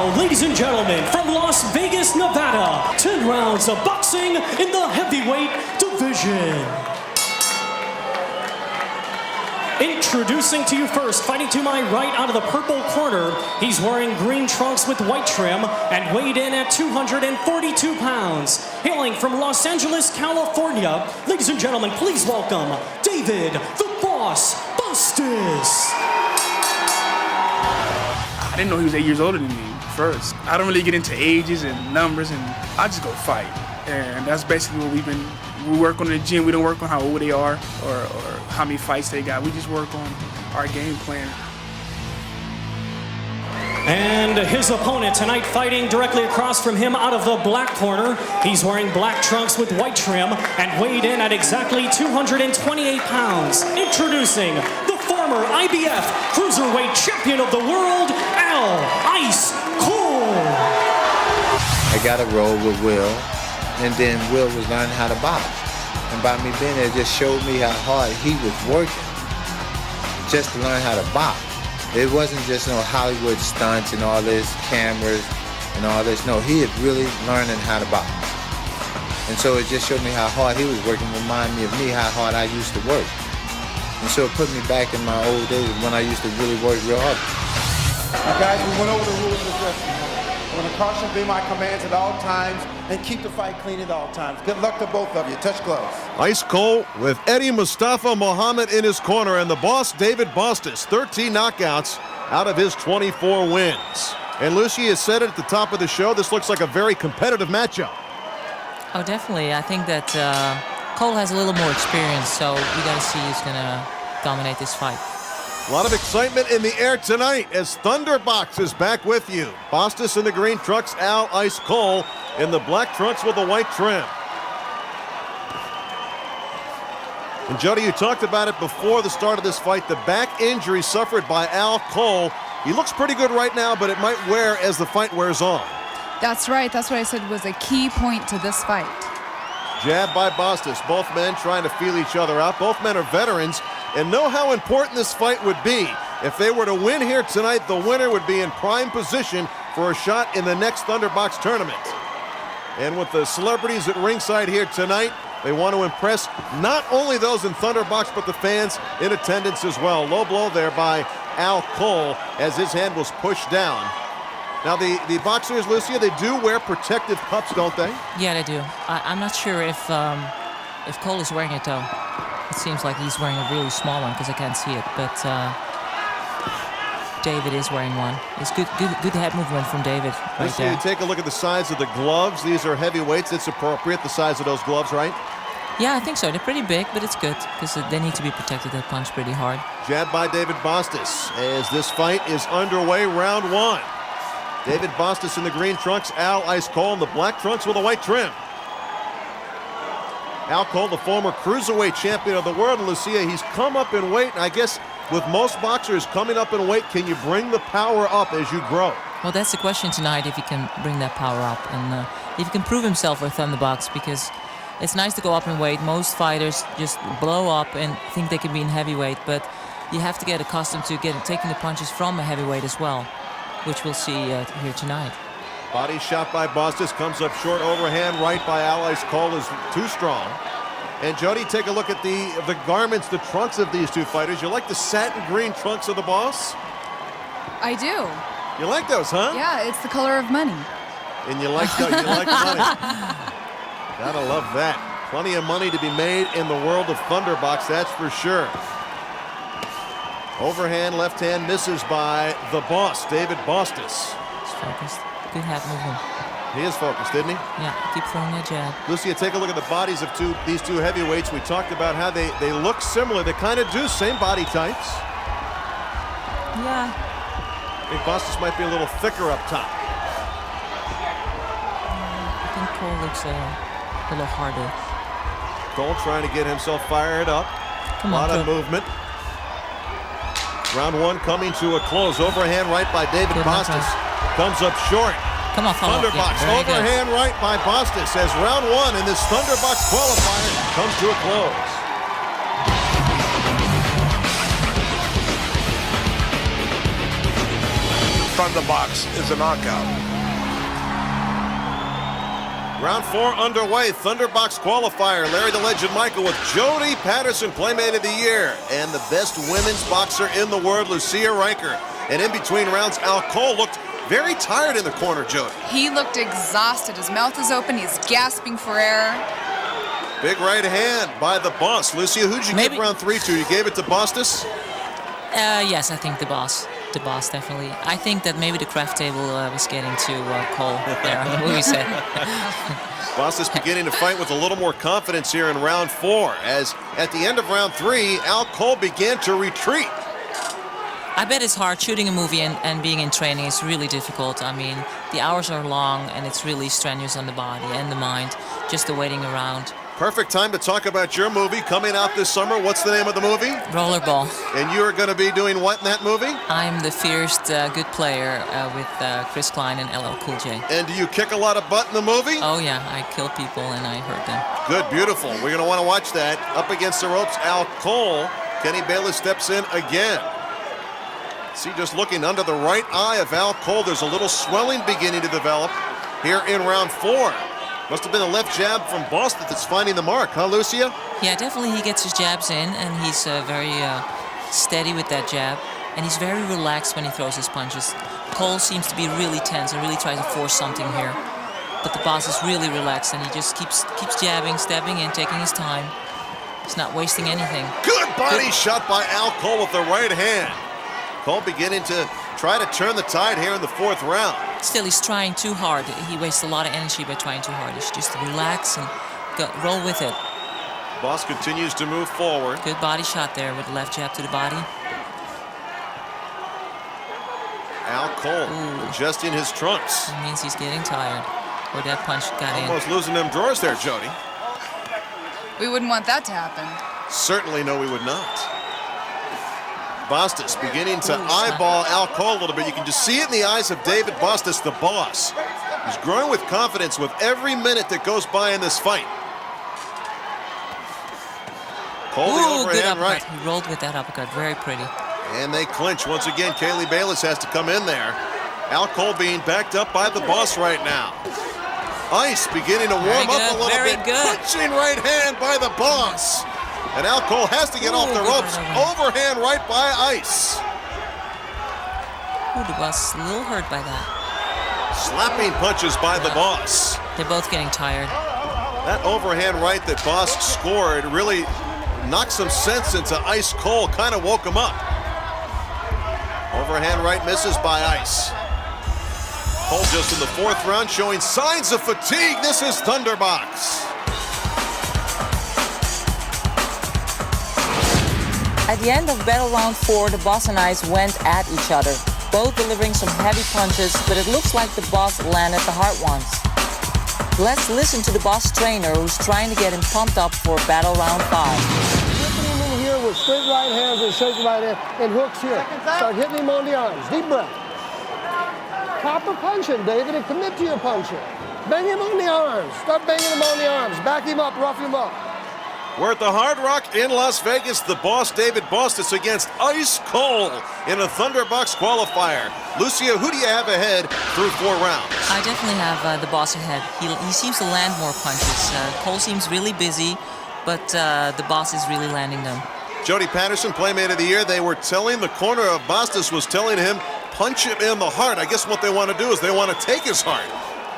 now, ladies and gentlemen, from Las Vegas, Nevada, 10 rounds of boxing in the heavyweight division. Introducing to you first, fighting to my right out of the purple corner, he's wearing green trunks with white trim and weighed in at 242 pounds. Hailing from Los Angeles, California, ladies and gentlemen, please welcome David the Boss Bostice. I didn't know he was 8 years older than me first. I don't really get into ages and numbers, and I just go fight. And that's basically what we work on in the gym. We don't work on how old they are or how many fights they got. We just work on our game plan. And his opponent tonight, fighting directly across from him out of the black corner. He's wearing black trunks with white trim and weighed in at exactly 228 pounds. Introducing the former IBF Cruiserweight Champion of the World, Al Ice Cole. I got a roll with Will, and then Will was learning how to box. And by me being there, it just showed me how hard he was working just to learn how to box. It wasn't just no Hollywood stunts and all this, cameras and all this. No, he had really learning how to box. And so it just showed me how hard he was working, reminded me of me, how hard I used to work. And so it put me back in my old days when I used to really work real hard. Now guys, we went over the rules of the dressing room. I'm going to caution, obey my commands at all times, and keep the fight clean at all times. Good luck to both of you. Touch gloves. Ice Cole with Eddie Mustafa Muhammad in his corner, and the boss, David Bostice, 13 knockouts out of his 24 wins. And Lucy has said it at the top of the show, this looks like a very competitive matchup. Oh, definitely. I think that Cole has a little more experience, so we got to see who's going to dominate this fight. A lot of excitement in the air tonight as Thunderbox is back with you. Bostice in the green trunks, Al Ice Cole in the black trunks with the white trim. And Jody, you talked about it before the start of this fight, the back injury suffered by Al Cole. He looks pretty good right now, but it might wear as the fight wears on. That's right. That's what I said was a key point to this fight. Jab by Bostice. Both men trying to feel each other out. Both men are veterans and know how important this fight would be. If they were to win here tonight, the winner would be in prime position for a shot in the next Thunderbox tournament. And with the celebrities at ringside here tonight, they want to impress not only those in Thunderbox, but the fans in attendance as well. Low blow there by Al Cole as his hand was pushed down. Now the boxers, Lucia, they do wear protective cups, don't they? Yeah, they do. I'm not sure if Cole is wearing it, though. It seems like he's wearing a really small one because I can't see it, but David is wearing one. It's good head movement from David right there. You take a look at the size of the gloves. These are heavyweights. It's appropriate, the size of those gloves, right? Yeah, I think so. They're pretty big, but it's good because they need to be protected. They punch pretty hard. Jab by David Bostice as this fight is underway, round one. David Bostice in the green trunks, Al Ice Cole in the black trunks with a white trim. Al Cole, the former Cruiserweight Champion of the world, and Lucia, he's come up in weight, and I guess with most boxers coming up in weight, can you bring the power up as you grow? Well, that's the question tonight, if he can bring that power up, and if he can prove himself with Thunderbox, because it's nice to go up in weight. Most fighters just blow up and think they can be in heavyweight, but you have to get accustomed to taking the punches from a heavyweight as well, which we'll see here tonight. Body shot by Bostice, comes up short, overhand right by Al Ice Cole is too strong. And Jody, take a look at the garments, the trunks of these two fighters. You like the satin green trunks of the boss? I do. You like those, huh? Yeah, it's the color of money. And you like money. Gotta love that. Plenty of money to be made in the world of Thunderbox, that's for sure. Overhand, left hand misses by the boss, David Bostice. He's focused. Good head movement. He is focused, isn't he? Yeah, keep throwing that jab. Lucia, take a look at the bodies of these two heavyweights. We talked about how they look similar. They kind of do, same body types. Yeah. I think Bostice might be a little thicker up top. I think Cole looks a little harder. Cole trying to get himself fired up. A lot of movement. Round one coming to a close. Overhand right by David Bostice. Comes up short. Come on, Thunderbox, yeah, overhand right by Bostice as round one in this Thunderbox qualifier comes to a close. Thunderbox is a knockout. Round 4 underway. Thunderbox qualifier. Larry the Legend Michael with Jody Patterson, Playmate of the Year, and the best women's boxer in the world, Lucia Riker. And in between rounds, Al Cole looked very tired in the corner, Jody. He looked exhausted. His mouth is open. He's gasping for air. Big right hand by the boss. Lucia, who'd you give round 3 to? You gave it to Bostice? Yes, I think the boss. The boss, definitely. I think that maybe the craft table was getting to Cole there on the movie set. Bostice beginning to fight with a little more confidence here in round 4, as at the end of round 3, Al Cole began to retreat. I bet it's hard. Shooting a movie and being in training is really difficult. I mean, the hours are long and it's really strenuous on the body and the mind, just the waiting around. Perfect time to talk about your movie coming out this summer. What's the name of the movie? Rollerball. And you are going to be doing what in that movie? I'm the fierce good player with Chris Klein and LL Cool J. And do you kick a lot of butt in the movie? Oh yeah, I kill people and I hurt them. Good, beautiful. We're going to want to watch that. Up against the ropes, Al Cole. Kenny Bayless steps in again. See, just looking under the right eye of Al Cole, there's a little swelling beginning to develop here in round 4. Must have been a left jab from Boston that's finding the mark, huh, Lucia? Yeah, definitely he gets his jabs in, and he's very steady with that jab, and he's very relaxed when he throws his punches. Cole seems to be really tense and really tries to force something here, but the boss is really relaxed, and he just keeps jabbing, stepping in, taking his time. He's not wasting anything. Good body shot by Al Cole with the right hand. Cole beginning to try to turn the tide here in the 4th round. Still, he's trying too hard. He wastes a lot of energy by trying too hard. He should just relax and roll with it. Boss continues to move forward. Good body shot there with the left jab to the body. Al Cole adjusting his trunks. It means he's getting tired. Or that punch got in. Almost losing them drawers there, Jody. We wouldn't want that to happen. Certainly no, we would not. Bostice beginning to eyeball Al Cole a little bit. You can just see it in the eyes of David Bostice, the boss. He's growing with confidence with every minute that goes by in this fight. Cole, the overhand right. He rolled with that uppercut. Very pretty. And they clinch. Once again, Kaylee Bayless has to come in there. Al Cole being backed up by the boss right now. Ice beginning to warm up a little bit. Punching right hand by the boss. And Al Cole has to get off the ropes. Overhand right by Ice. The boss is a little hurt by that. Slapping punches by the boss. They're both getting tired. That overhand right that Boss scored really knocked some sense into Ice Cole, kind of woke him up. Overhand right misses by Ice. Cole just in the 4th round showing signs of fatigue. This is Thunderbox. At the end of battle round 4, the boss and Ice went at each other, both delivering some heavy punches, but it looks like the boss landed the hard ones. Let's listen to the boss trainer who's trying to get him pumped up for battle round 5. Hitting him in here with straight right hands and shake right hand and hooks here. Start hitting him on the arms. Deep breath. Proper punching, David, and commit to your punching. Bang him on the arms. Start banging him on the arms. Back him up, rough him up. We're at the Hard Rock in Las Vegas. The boss, David Bostice, against Ice Cole in a Thunderbox qualifier. Lucia, who do you have ahead through 4 rounds? I definitely have the boss ahead. He seems to land more punches. Cole seems really busy, but the boss is really landing them. Jody Patterson, Playmate of the Year. They were telling, the corner of Bostice was telling him, punch him in the heart. I guess what they want to do is they want to take his heart.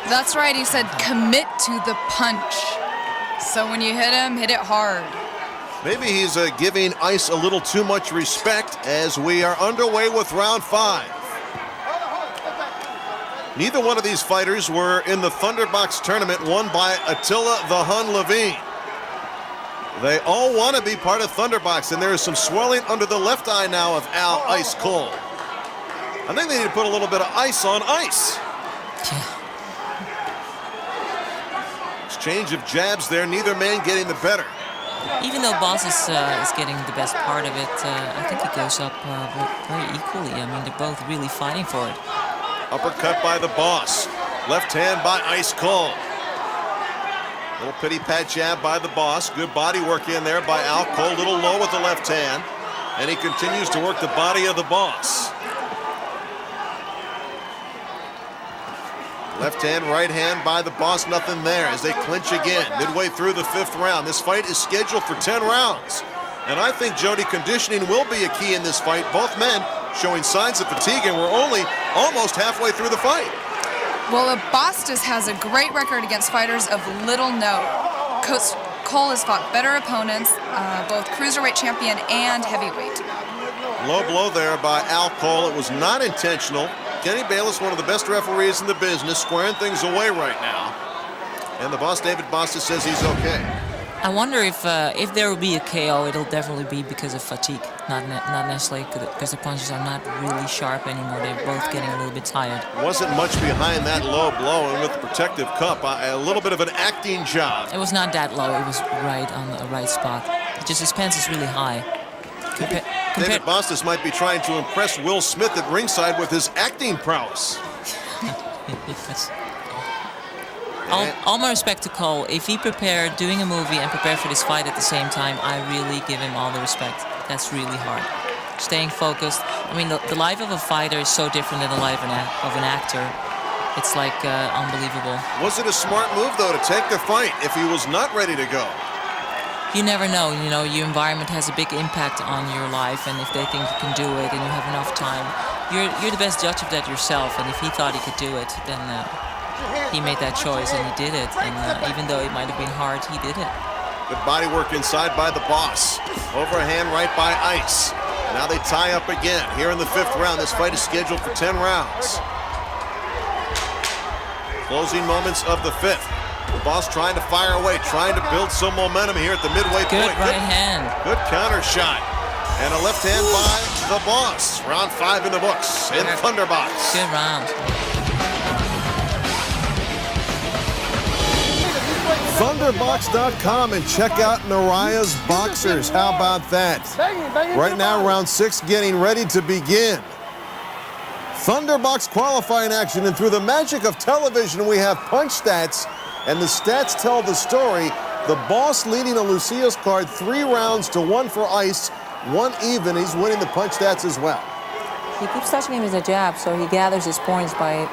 That's right. He said commit to the punch. So when you hit him, hit it hard. Maybe he's giving Ice a little too much respect as we are underway with round 5. Neither one of these fighters were in the Thunderbox tournament won by Attila the Hun Levine. They all want to be part of Thunderbox, and there is some swelling under the left eye now of Al Ice Cole. I think they need to put a little bit of ice on ice. Yeah. Exchange of jabs there, neither man getting the better. Even though Boss is getting the best part of it, I think it goes up very equally. I mean, they're both really fighting for it. Uppercut by the boss. Left hand by Ice Cole. Little pity pat jab by the boss. Good body work in there by Al Cole. Little low with the left hand. And he continues to work the body of the boss. Left hand, right hand by the Boss, nothing there as they clinch again. Midway through the 5th round. This fight is scheduled for 10 rounds. And I think, Jody, conditioning will be a key in this fight. Both men showing signs of fatigue, and we're only almost halfway through the fight. Well, Bostice has a great record against fighters of little note. Coach Cole has fought better opponents, both cruiserweight champion and heavyweight. Low blow there by Al Cole. It was not intentional. Kenny Bayless, one of the best referees in the business, squaring things away right now. And the boss, David Bostice, says he's okay. I wonder if there will be a KO, it'll definitely be because of fatigue, not necessarily because the punches are not really sharp anymore. They're both getting a little bit tired. Wasn't much behind that low blow, and with the protective cup, a little bit of an acting job. It was not that low. It was right on the right spot. Just his pants is really high. David Bostice might be trying to impress Will Smith at ringside with his acting prowess. Yes. All my respect to Cole. If he prepared doing a movie and prepared for this fight at the same time, I really give him all the respect. That's really hard. Staying focused. I mean, the life of a fighter is so different than the life of an actor. It's like unbelievable. Was it a smart move, though, to take the fight if he was not ready to go? You never know. You know, your environment has a big impact on your life, and if they think you can do it and you have enough time, you're the best judge of that yourself. And if he thought he could do it, then he made that choice and he did it. And even though it might have been hard, he did it. Good body work inside by the Boss. Overhand right by Ice. Now they tie up again here in the 5th round. This fight is scheduled for 10 rounds. Closing moments of the 5th. The Boss trying to fire away, trying to build some momentum here at the midway point. Good right hand. Good counter shot. And a left hand by the Boss. Round 5 in the books in Thunderbox. Good round. Thunderbox.com and check out Naraya's Boxers. How about that? Right now, round 6 getting ready to begin. Thunderbox qualifying action, and through the magic of television, we have punch stats, and the stats tell the story. The Boss leading on Lucia's card 3 rounds to 1 for Ice, 1 even. He's winning the punch stats as well. He keeps touching him as a jab, so he gathers his points by,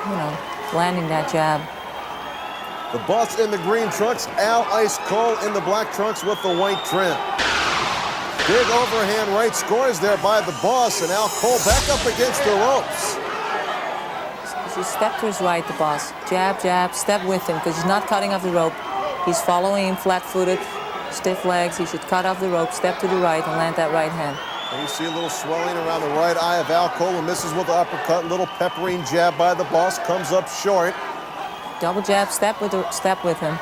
landing that jab. The Boss in the green trunks, Al Ice Cole in the black trunks with the white trim. Big overhand right scores there by the Boss, and Al Cole back up against the ropes. He step to his right, the Boss. Jab, jab, step with him, because he's not cutting off the rope. He's following him flat-footed, stiff legs. He should cut off the rope, step to the right, and land that right hand. And you see a little swelling around the right eye of Al Cole, and misses with the uppercut. Little peppering jab by the Boss, comes up short. Double jab, step with him.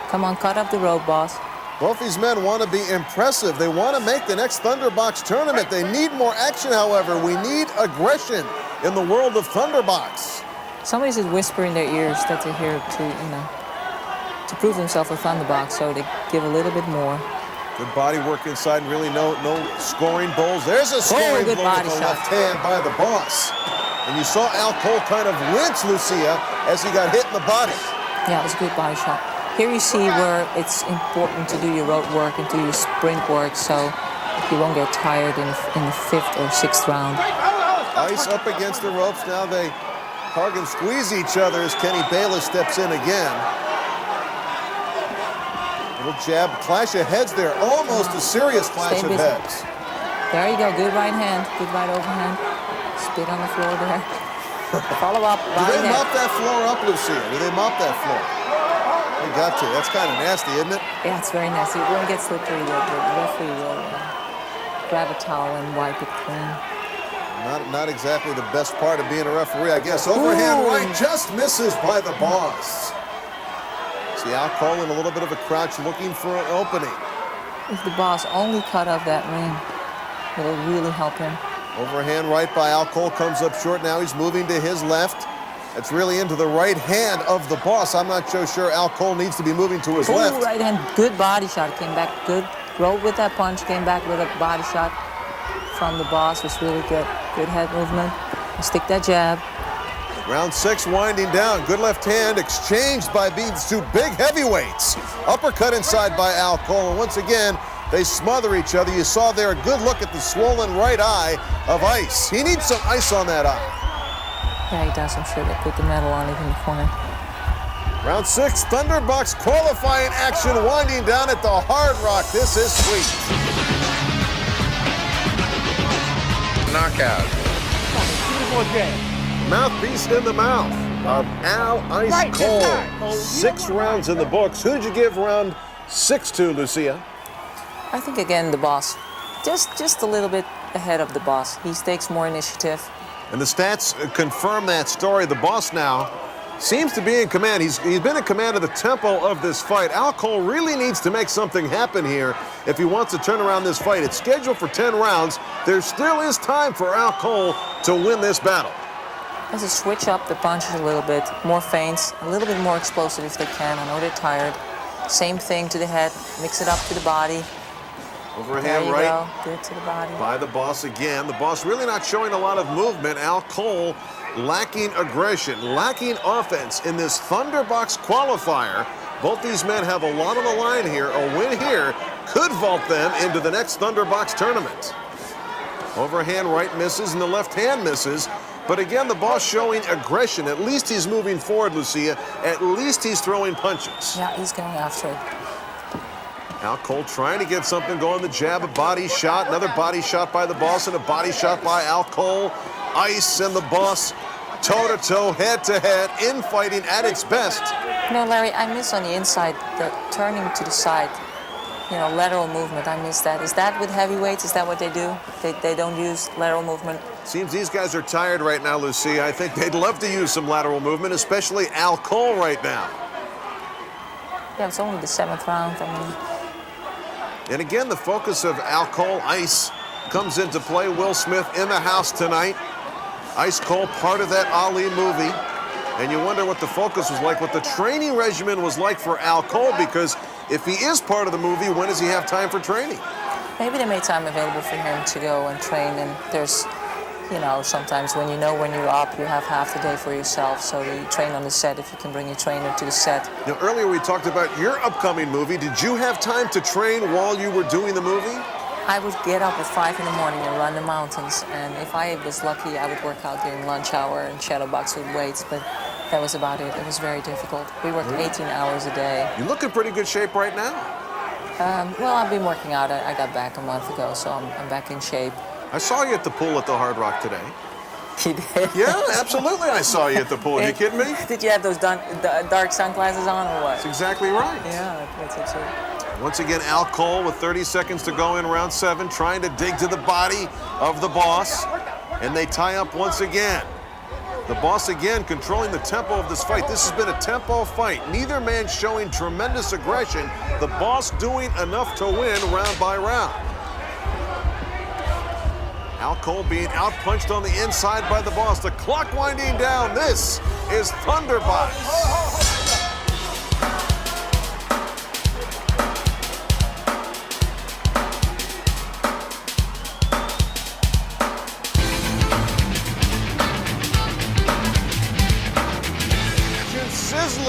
Come on, cut off the rope, Boss. Both these men want to be impressive. They want to make the next Thunderbox tournament. They need more action, however. We need aggression in the world of Thunderbox. Somebody's just whispering in their ears that they're here to prove themselves a Thunderbox, so they give a little bit more. Good body work inside, and really no scoring bowls. There's a scoring good blow body with the shot. left hand by the Boss. And you saw Al Cole kind of wince Lucia as he got hit in the body. Yeah, it was a good body shot. Here you see where it's important to do your road work and do your sprint work, so you won't get tired in the 5th or 6th round. Ice up against the ropes. Now they hug and squeeze each other as Kenny Bayless steps in again. Little jab, clash of heads there. Almost a serious clash of heads. There you go. Good right hand. Good right overhand. Spit on the floor there. Follow up. Do they mop that floor up, Lucia? Do they mop that floor? They got to. That's kind of nasty, isn't it? Yeah, it's very nasty. It won't get slippery. The referee will grab a towel and wipe it clean. Not exactly the best part of being a referee, I guess. Overhand right just misses by the Boss. See Al Cole in a little bit of a crouch looking for an opening. If the Boss only cut off that ring, it'll really help him. Overhand right by Al Cole comes up short. Now he's moving to his left. That's really into the right hand of the Boss. I'm not so sure Al Cole needs to be moving to his left. Right hand, good body shot. Came back good. Rolled with that punch, came back with a body shot from the Boss. Was really good. Good head movement. Stick that jab. Round 6 winding down. Good left hand exchanged by these two big heavyweights. Uppercut inside by Al Cole. And once again, they smother each other. You saw there a good look at the swollen right eye of Ice. He needs some ice on that eye. Yeah, he does. I'm sure they put the medal on it in the corner. Round 6, Thunderbox qualifying action winding down at the Hard Rock. This is sweet. Knockout. Mouthpiece in the mouth of Al Ice Cole. 6 rounds in the books. Who did you give round 6 to, Lucia? I think, again, the boss. Just a little bit ahead of the boss. He takes more initiative. And the stats confirm that story. The boss now seems to be in command. He's been in command of the tempo of this fight. Al Cole really needs to make something happen here if he wants to turn around this fight. It's scheduled for 10 rounds. There still is time for Al Cole to win this battle. Has to switch up the punches a little bit, more feints, a little bit more explosive if they can. I know they're tired. Same thing to the head, mix it up to the body. Overhand right. Go. Good to the body. By the boss again. The boss really not showing a lot of movement. Al Cole lacking aggression, lacking offense in this Thunderbox qualifier. Both these men have a lot on the line here. A win here could vault them into the next Thunderbox tournament. Overhand right misses and the left hand misses. But again, the boss showing aggression. At least he's moving forward, Lucia. At least he's throwing punches. Yeah, he's going after it. Al Cole trying to get something going. The jab, a body shot. Another body shot by the boss and a body shot by Al Cole. Ice and the boss toe-to-toe, head-to-head, infighting at its best. No, Larry, I miss on the inside, the turning to the side. You know, lateral movement, I miss that. Is that with heavyweights? Is that what they do? They don't use lateral movement? Seems these guys are tired right now, Lucia. I think they'd love to use some lateral movement, especially Al Cole right now. Yeah, it's only the 7th round. I mean, and again, the focus of Al Cole, Ice, comes into play. Will Smith in the house tonight. Ice Cole, part of that Ali movie. And you wonder what the focus was like, what the training regimen was like for Al Cole, because if he is part of the movie, when does he have time for training? maybe they made time available for him to go and train. And there's, you know, sometimes when you're up, you have half the day for yourself. So you train on the set if you can bring your trainer to the set. Now, earlier we talked about your upcoming movie. Did you have time to train while you were doing the movie? I would get up at 5 in the morning and run the mountains. And if I was lucky, I would work out during lunch hour and shadow box with weights. But that was about it. It was very difficult. We worked 18 hours a day. You look in pretty good shape right now. Well, I've been working out. I got back a month ago, so I'm back in shape. I saw you at the pool at the Hard Rock today. You did? Yeah, absolutely. I saw you at the pool. Are you kidding me? Did you have those dark sunglasses on or what? That's exactly right. Yeah, that's it too. Once again, Al Cole with 30 seconds to go in round 7, trying to dig to the body of the boss. And they tie up once again. The boss again controlling the tempo of this fight. This has been a tempo fight. Neither man showing tremendous aggression. The boss doing enough to win round by round. Al Cole being outpunched on the inside by the boss. The clock winding down. This is Thunderbox.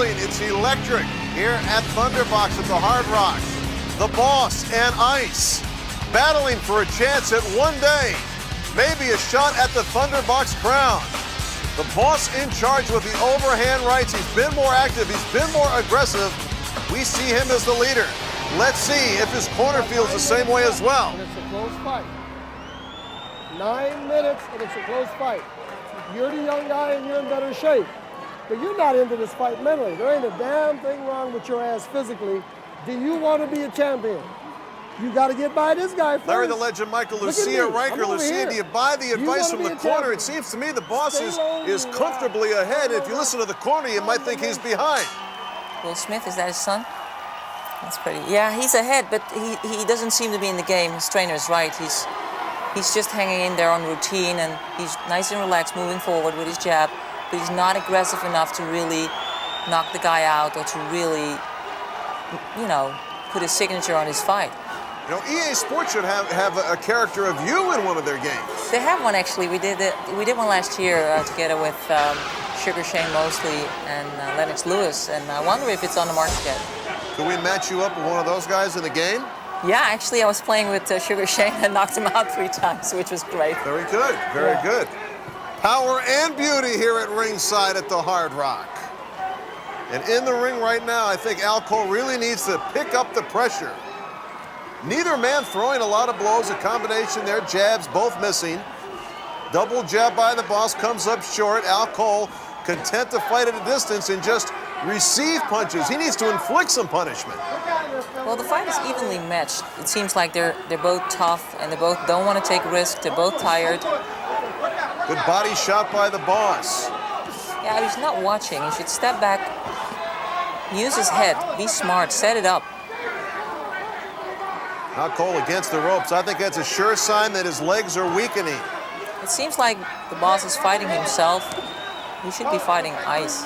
It's electric here at Thunderbox at the Hard Rock. The boss and Ice battling for a chance at one day, maybe a shot at the Thunderbox crown. The boss in charge with the overhand rights. He's been more active. He's been more aggressive. We see him as the leader. Let's see if his corner feels the same way as well. And it's a close fight. 9 minutes and it's a close fight. You're the young guy and you're in better shape. But you're not into this fight mentally. There ain't a damn thing wrong with your ass physically. Do you want to be a champion? You got to get by this guy first. Larry the Legend, Michael, Lucia Riker. Lucia, do you buy the advice from the corner? It seems to me the boss is comfortably ahead. If you listen to the corner, you might think he's behind. Will Smith, is that his son? That's pretty. Yeah, he's ahead, but he doesn't seem to be in the game. His trainer is right. He's just hanging in there on routine, and he's nice and relaxed, moving forward with his jab. But he's not aggressive enough to really knock the guy out or to really, you know, put a signature on his fight. You know, EA Sports should have a character of you in one of their games. They have one, actually. We did one last year together with Sugar Shane Mosley and Lennox Lewis, and I wonder if it's on the market yet. Could we match you up with one of those guys in the game? Yeah, actually, I was playing with Sugar Shane and knocked him out 3 times, which was great. Very good, very good. power and beauty here at ringside at the Hard Rock. And in the ring right now, I think Al Cole really needs to pick up the pressure. Neither man throwing a lot of blows, a combination there, jabs both missing. Double jab by the Boss comes up short. Al Cole content to fight at a distance and just receive punches. He needs to inflict some punishment. Well, the fight is evenly matched. It seems like they're both tough and they both don't want to take risks. They're both tired. Good body shot by the Boss. Yeah, he's not watching. He should step back, use his head, be smart, set it up. Now Cole against the ropes. I think that's a sure sign that his legs are weakening. It seems like the Boss is fighting himself. He should be fighting Ice.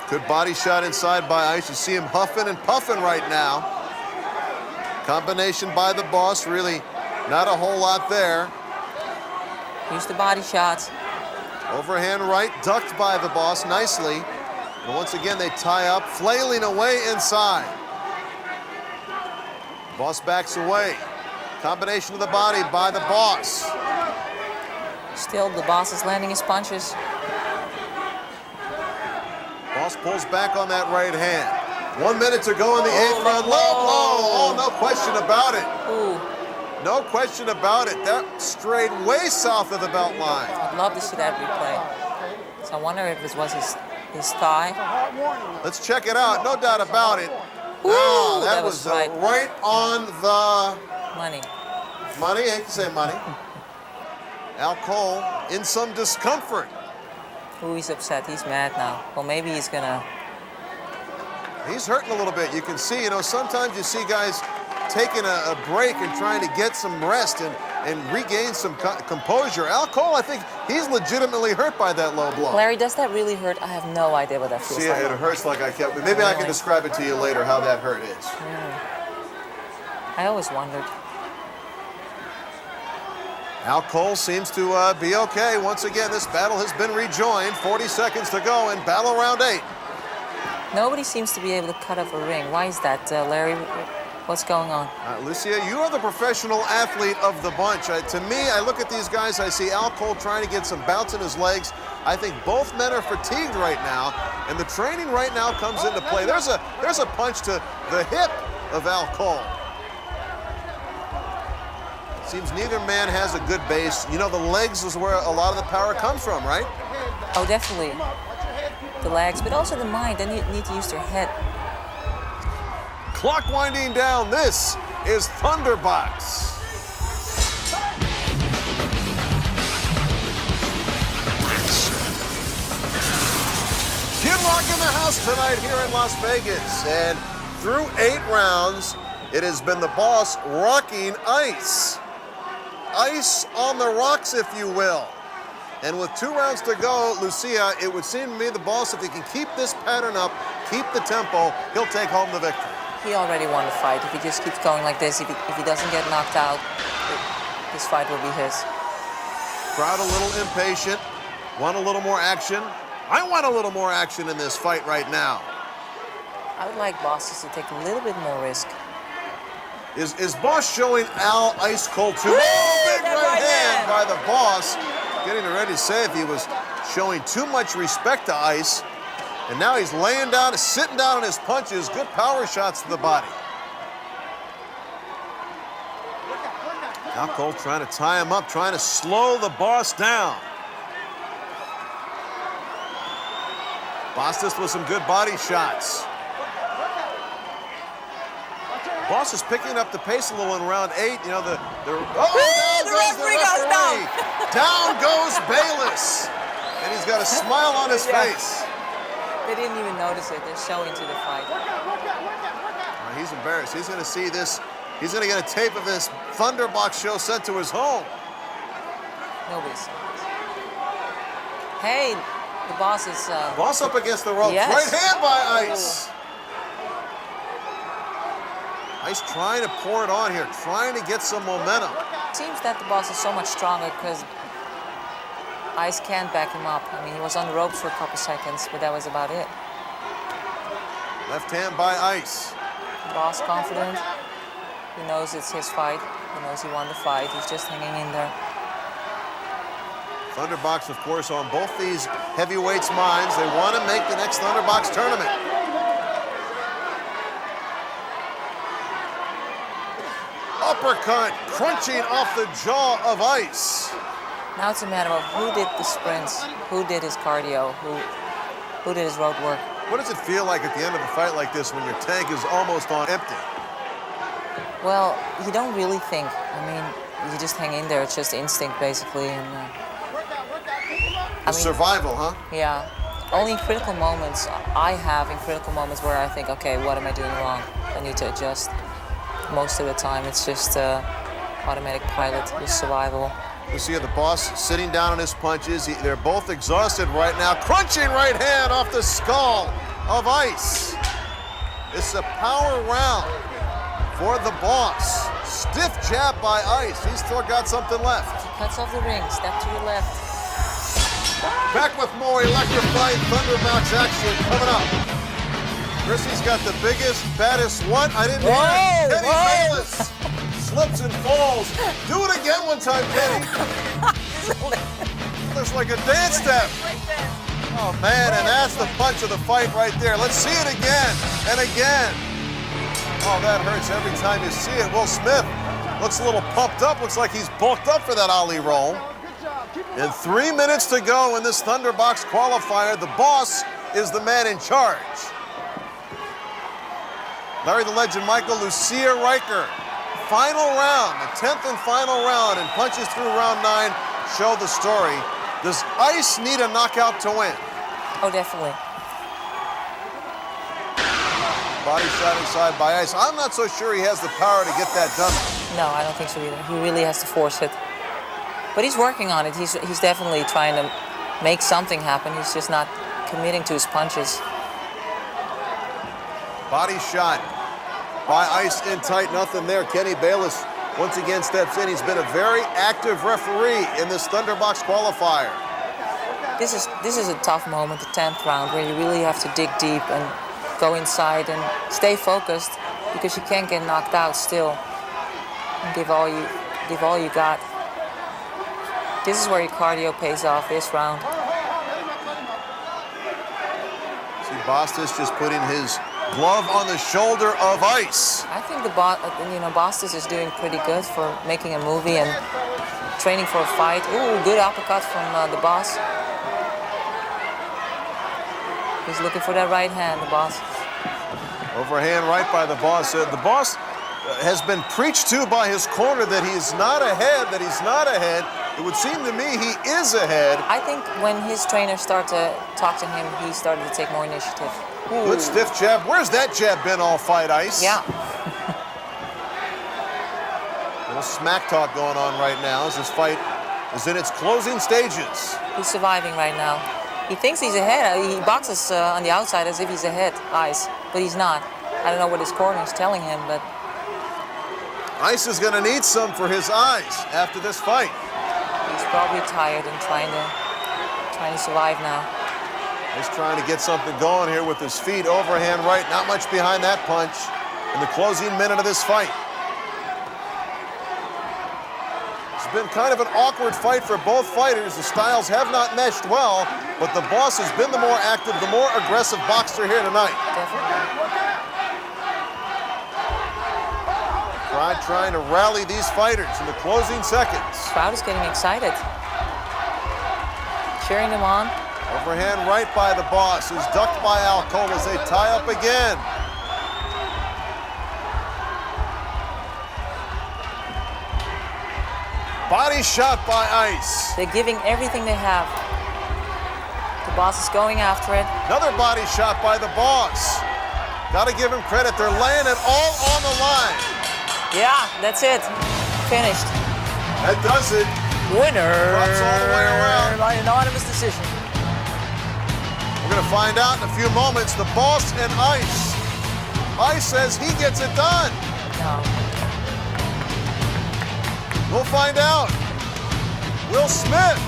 Good body shot inside by Ice. You see him huffing and puffing right now. Combination by the Boss, really not a whole lot there. Here's the body shots. Overhand right, ducked by the Boss nicely. And once again, they tie up, flailing away inside. Boss backs away. Combination of the body by the Boss. Still, the Boss is landing his punches. Boss pulls back on that right hand. 1 minute to go in the 8th round. Low blow. Oh, no question about it. Ooh. No question about it. That strayed way south of the belt line. I'd love to see that replay. So I wonder if it was his thigh. Let's check it out. No doubt about it. Ooh, Oh, that was right. right on the Money. money. I hate to say money. Al Cole in some discomfort. Ooh, he's upset. He's mad now. Well, maybe he's gonna. He's hurting a little bit. You can see, sometimes you see guys taking a break and trying to get some rest and regain some composure. Al Cole, I think he's legitimately hurt by that low blow. Larry, does that really hurt? I have no idea what that feels See, like. it hurts like I kept. Maybe I can describe it to you later how that hurt is. I always wondered. Al Cole seems to be okay. Once again, this battle has been rejoined. 40 seconds to go in battle round 8. Nobody seems to be able to cut up a ring. Why is that, Larry? What's going on? Lucia, you are the professional athlete of the bunch. To me, I look at these guys, I see Al Cole trying to get some bounce in his legs. I think both men are fatigued right now, and the training right now comes into play. There's a punch to the hip of Al Cole. Seems neither man has a good base. The legs is where a lot of the power comes from, right? Oh, definitely. The legs, but also the mind. They need to use their head. Clock winding down. This is Thunderbox. Kid Rock in the house tonight here in Las Vegas. And through 8 rounds, it has been the Boss rocking Ice. Ice on the rocks, if you will. And with 2 rounds to go, Lucia, it would seem to me the Boss, if he can keep this pattern up, keep the tempo, he'll take home the victory. He already won the fight. If he just keeps going like this, if he doesn't get knocked out, this fight will be his. Crowd a little impatient, want a little more action. I want a little more action in this fight right now. I would like Bostice to take a little bit more risk. Is Boss showing Al ice cold too? Oh, big right hand by the Boss. Getting ready to say if he was showing too much respect to Ice. And now he's laying down, sitting down on his punches. Good power shots to the body. Al Cole trying to tie him up, trying to slow the Boss down. Bostice with some good body shots. Boss is picking up the pace a little in round 8. Down goes the referee. Down goes Bayless. And he's got a smile on his face. They didn't even notice it. They're so into the fight. He's embarrassed. He's going to see this. He's going to get a tape of this Thunderbox show sent to his home. Nobody saw it. Hey, the Boss is... Boss up against the ropes. Yes. Right hand by Ice. Ooh. Ice trying to pour it on here, trying to get some momentum. It seems that the Boss is so much stronger because Ice can't back him up. I mean, he was on the ropes for a couple seconds, but that was about it. Left hand by Ice. The Boss confident. He knows it's his fight. He knows he won the fight. He's just hanging in there. Thunderbox, of course, on both these heavyweights' minds. They want to make the next Thunderbox tournament. Uppercut, crunching off the jaw of Ice. Now it's a matter of who did the sprints, who did his cardio, who did his road work. What does it feel like at the end of a fight like this when your tank is almost on empty? Well, you don't really think. I mean, you just hang in there. It's just instinct, basically. And Survival, huh? Yeah. Only in critical moments, in critical moments where I think, okay, what am I doing wrong? I need to adjust. Most of the time, it's just automatic pilot, just survival. You see the boss sitting down on his punches. They're both exhausted right now. Crunching right hand off the skull of Ice. It's a power round for the boss. Stiff jab by Ice. He's still got something left. Cuts off the ring, step to your left. Back with more electrifying Thunderbox action coming up. Chrissy's got the biggest, baddest what? I didn't hear it. Kenny Bayless slips and falls. Do it again one time, Kenny. Looks like a dance step. Oh, man, and that's the punch of the fight right there. Let's see it again and again. Oh, that hurts every time you see it. Will Smith looks a little pumped up. Looks like he's bulked up for that ollie roll. And 3 minutes to go in this Thunderbox qualifier. The boss is the man in charge. Larry the Legend Michael, Lucia Riker. Final round, the 10th and final round, and punches through round 9 show the story. Does Ice need a knockout to win? Oh, definitely. Body shot inside by Ice. I'm not so sure he has the power to get that done. No, I don't think so either. He really has to force it. But he's working on it. He's definitely trying to make something happen. He's just not committing to his punches. Body shot by Ice in tight, nothing there. Kenny Bayless once again steps in. He's been a very active referee in this Thunderbox qualifier. This is a tough moment, the 10th round, where you really have to dig deep and go inside and stay focused, because you can't get knocked out still. And give all you got. This is where your cardio pays off this round. See Bostice just putting his glove on the shoulder of Ice. I think Bostice is doing pretty good for making a movie and training for a fight. Ooh, good uppercut from the boss. He's looking for that right hand, the boss. Overhand right by the boss. The boss has been preached to by his corner that he's not ahead, It would seem to me he is ahead. I think when his trainer started to talk to him, he started to take more initiative. Ooh. Good stiff jab. Where's that jab been all fight, Ice? Yeah. Little smack talk going on right now as this fight is in its closing stages. He's surviving right now. He thinks he's ahead. He boxes on the outside as if he's ahead, Ice, but he's not. I don't know what his corner is telling him, but... Ice is going to need some for his eyes after this fight. He's probably tired and trying to survive now. He's trying to get something going here with his feet. Overhand right, not much behind that punch in the closing minute of this fight. It's been kind of an awkward fight for both fighters. The styles have not meshed well, but the boss has been the more active, the more aggressive boxer here tonight. Definitely. Trying to rally these fighters in the closing seconds. The crowd is getting excited. Cheering them on. Overhand right by the boss, who's ducked by Alcole as they tie up again. Body shot by Ice. They're giving everything they have. The boss is going after it. Another body shot by the boss. Gotta give him credit, they're laying it all on the line. Yeah, that's it. Finished. That does it. Winner. Drops all the way around. By unanimous decision. We're gonna find out in a few moments. The boss and Ice. Ice says he gets it done. No. We'll find out. Will Smith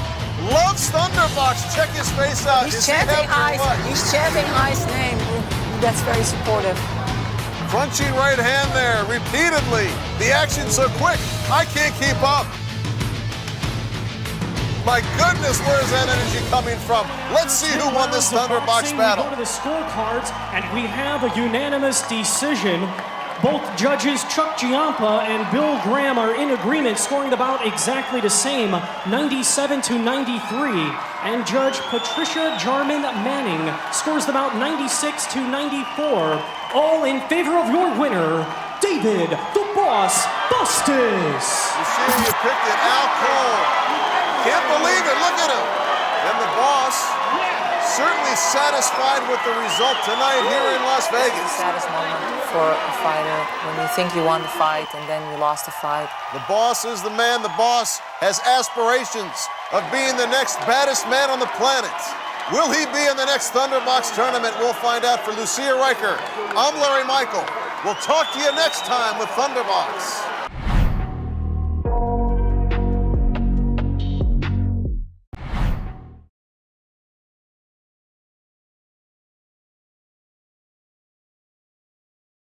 loves Thunderbox. Check his face out. He's chanting Ice. He's chanting Ice's name. That's very supportive. Crunchy right hand there, repeatedly. The action's so quick, I can't keep up. My goodness, where's that energy coming from? Let's see who won this Thunderbox battle. We go to the scorecards, and we have a unanimous decision. Both judges Chuck Giampa and Bill Graham are in agreement, scoring the bout exactly the same, 97 to 93. And Judge Patricia Jarman Manning scores the bout 96 to 94. All in favor of your winner, David the Boss Bostice. You see, you picked it, Al Cole. Can't believe it, look at him. And the Boss certainly satisfied with the result tonight here in Las Vegas. It's the saddest moment for a fighter when you think you won the fight and then you lost the fight. The Boss is the man. The Boss has aspirations of being the next baddest man on the planet. Will he be in the next Thunderbox tournament? We'll find out. For Lucia Riker, I'm Larry Michael. We'll talk to you next time with Thunderbox.